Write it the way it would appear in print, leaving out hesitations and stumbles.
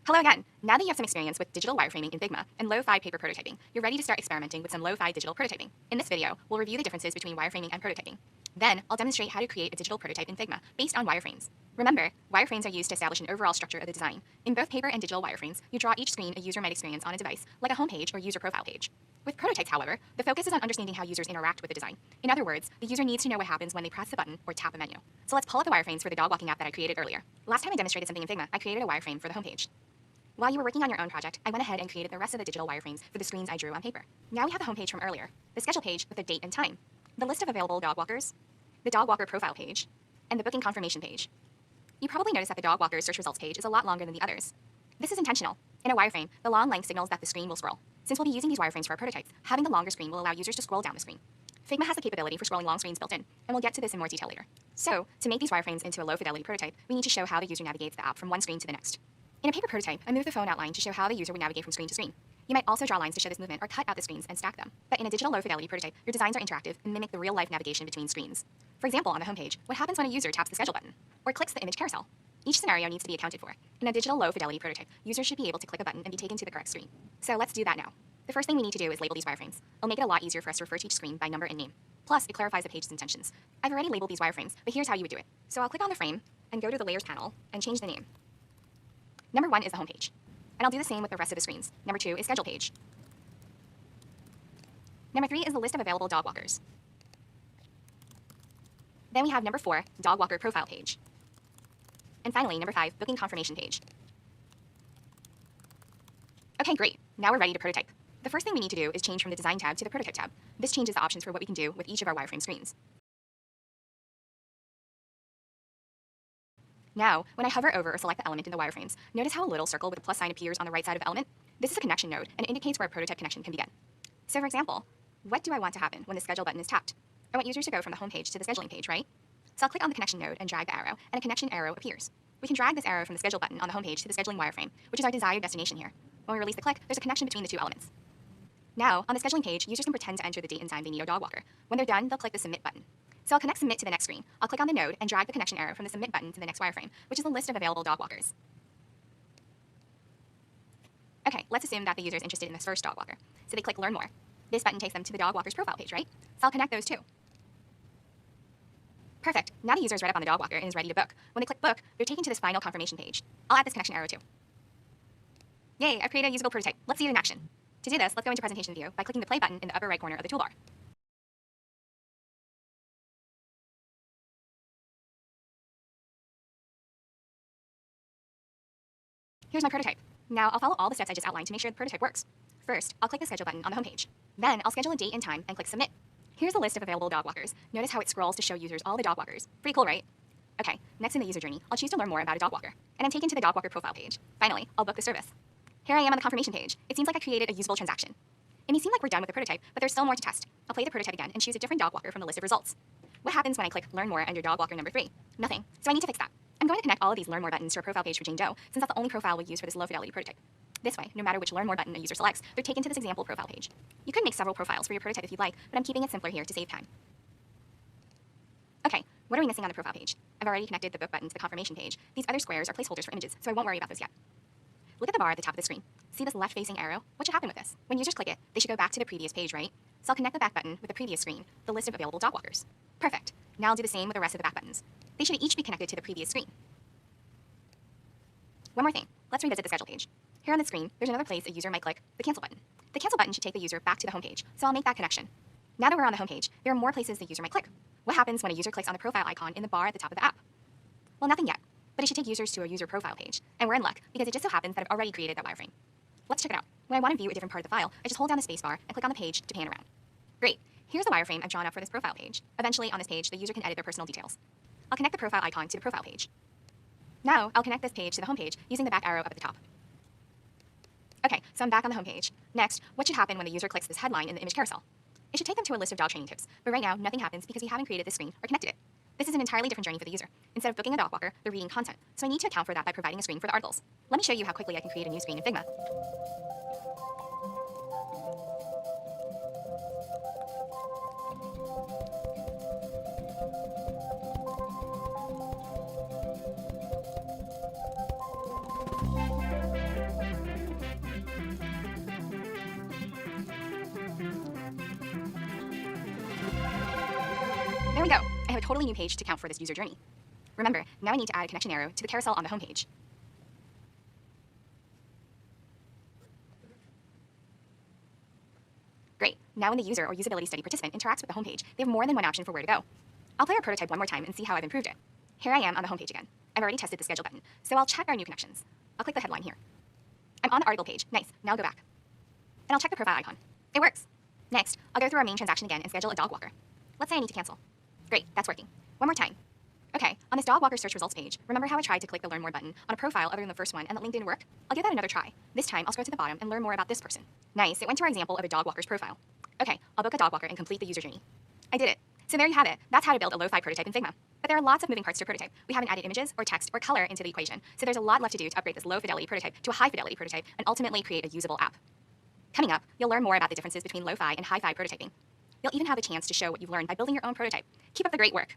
Hello again. Now that you have some experience with digital wireframing in Figma and low-fi paper prototyping, you're ready to start experimenting with some low-fi digital prototyping. In this video, we'll review the differences between wireframing and prototyping. Then, I'll demonstrate how to create a digital prototype in Figma based on wireframes. Remember, wireframes are used to establish an overall structure of the design. In both paper and digital wireframes, you draw each screen a user might experience on a device, like a homepage or user profile page. With prototypes, however, the focus is on understanding how users interact with the design. In other words, the user needs to know what happens when they press the button or tap a menu. So let's pull up the wireframes for the dog walking app that I created earlier. Last time I demonstrated something in Figma, I created a wireframe for the homepage. While you were working on your own project, I went ahead and created the rest of the digital wireframes for the screens I drew on paper. Now we have the homepage from earlier, the schedule page with the date and time, the list of available dog walkers, the dog walker profile page, and the booking confirmation page. You probably noticed that the dog walker search results page is a lot longer than the others. This is intentional. In a wireframe, the long length signals that the screen will scroll. Since we'll be using these wireframes for our prototypes, having the longer screen will allow users to scroll down the screen. Figma has the capability for scrolling long screens built in, and we'll get to this in more detail later. So, to make these wireframes into a low-fidelity prototype, we need to show how the user navigates the app from one screen to the next. In a paper prototype, I moved the phone outline to show how the user would navigate from screen to screen. You might also draw lines to show this movement or cut out the screens and stack them. But in a digital low-fidelity prototype, your designs are interactive and mimic the real-life navigation between screens. For example, on the homepage, what happens when a user taps the schedule button or clicks the image carousel? Each scenario needs to be accounted for. In a digital low-fidelity prototype, users should be able to click a button and be taken to the correct screen. So let's do that now. The first thing we need to do is label these wireframes. It'll make it a lot easier for us to refer to each screen by number and name. Plus, it clarifies the page's intentions. I've already labeled these wireframes, but here's how you would do it. So I'll click on the frame and go to the Layers panel and change the name. Number 1 is the homepage. And I'll do the same with the rest of the screens. Number 2 is schedule page. Number 3 is the list of available dog walkers. Then we have number 4, dog walker profile page. And finally, number 5, booking confirmation page. Okay, great. Now we're ready to prototype. The first thing we need to do is change from the Design tab to the Prototype tab. This changes the options for what we can do with each of our wireframe screens. Now, when I hover over or select the element in the wireframes, notice how a little circle with a plus sign appears on the right side of the element? This is a connection node and it indicates where a prototype connection can begin. So for example, what do I want to happen when the schedule button is tapped? I want users to go from the home page to the scheduling page, right? So I'll click on the connection node and drag the arrow, and a connection arrow appears. We can drag this arrow from the schedule button on the home page to the scheduling wireframe, which is our desired destination here. When we release the click, there's a connection between the two elements. Now, on the scheduling page, users can pretend to enter the date and time they need a dog walker. When they're done, they'll click the submit button. So I'll connect submit to the next screen. I'll click on the node and drag the connection arrow from the submit button to the next wireframe, which is a list of available dog walkers. Okay, let's assume that the user is interested in this first dog walker. So they click learn more. This button takes them to the dog walker's profile page, right? So I'll connect those two. Perfect. Now the user is read up on the dog walker and is ready to book. When they click book, they're taken to this final confirmation page. I'll add this connection arrow too. Yay, I've created a usable prototype. Let's see it in action. To do this, let's go into presentation view by clicking the play button in the upper right corner of the toolbar. Here's my prototype. Now I'll follow all the steps I just outlined to make sure the prototype works. First, I'll click the schedule button on the homepage. Then I'll schedule a date and time and click submit. Here's a list of available dog walkers. Notice how it scrolls to show users all the dog walkers. Pretty cool, right? Okay, next in the user journey, I'll choose to learn more about a dog walker. And I'm taken to the dog walker profile page. Finally, I'll book the service. Here I am on the confirmation page. It seems like I created a usable transaction. It may seem like we're done with the prototype, but there's still more to test. I'll play the prototype again and choose a different dog walker from the list of results. What happens when I click learn more under dog walker number 3? Nothing. So I need to fix that. I'm going to connect all of these learn more buttons to a profile page for Jane Doe, since that's the only profile we'll use for this low fidelity prototype. This way, no matter which learn more button a user selects, they're taken to this example profile page. You could make several profiles for your prototype if you'd like, but I'm keeping it simpler here to save time. Okay, what are we missing on the profile page? I've already connected the book button to the confirmation page. These other squares are placeholders for images, so I won't worry about those yet. Look at the bar at the top of the screen. See this left-facing arrow? What should happen with this? When users click it, they should go back to the previous page, right? So I'll connect the back button with the previous screen, the list of available dog walkers. Perfect. Now I'll do the same with the rest of the back buttons. They should each be connected to the previous screen. One more thing. Let's revisit the schedule page. Here on the screen, there's another place a user might click the cancel button. The cancel button should take the user back to the home page, so I'll make that connection. Now that we're on the home page, there are more places the user might click. What happens when a user clicks on the profile icon in the bar at the top of the app? Well, nothing yet, but it should take users to a user profile page. And we're in luck, because it just so happens that I've already created that wireframe. Let's check it out. When I want to view a different part of the file, I just hold down the spacebar and click on the page to pan around. Great. Here's the wireframe I've drawn up for this profile page. Eventually, on this page, the user can edit their personal details. I'll connect the profile icon to the profile page. Now, I'll connect this page to the home page using the back arrow up at the top. Okay, so I'm back on the home page. Next, what should happen when the user clicks this headline in the image carousel? It should take them to a list of dog training tips, but right now, nothing happens because we haven't created this screen or connected it. This is an entirely different journey for the user. Instead of booking a dog walker, they're reading content, so I need to account for that by providing a screen for the articles. Let me show you how quickly I can create a new screen in Figma. a totally new page to count for this user journey. Remember, now I need to add a connection arrow to the carousel on the home page. Great. Now when the user or usability study participant interacts with the homepage, they have more than one option for where to go. I'll play our prototype one more time and see how I've improved it. Here I am on the homepage again. I've already tested the schedule button, so I'll check our new connections. I'll click the headline here. I'm on the article page. Nice. Now I'll go back. And I'll check the profile icon. It works. Next, I'll go through our main transaction again and schedule a dog walker. Let's say I need to cancel. Great, that's working. One more time. Okay, on this dog walker search results page, remember how I tried to click the Learn More button on a profile other than the first one and that link didn't work? I'll give that another try. This time, I'll scroll to the bottom and learn more about this person. Nice, it went to our example of a dog walker's profile. Okay, I'll book a dog walker and complete the user journey. I did it. So there you have it. That's how to build a lo-fi prototype in Figma. But there are lots of moving parts to a prototype. We haven't added images or text or color into the equation, so there's a lot left to do to upgrade this low-fidelity prototype to a high-fidelity prototype and ultimately create a usable app. Coming up, you'll learn more about the differences between lo-fi and hi-fi prototyping. You'll even have a chance to show what you've learned by building your own prototype. Keep up the great work.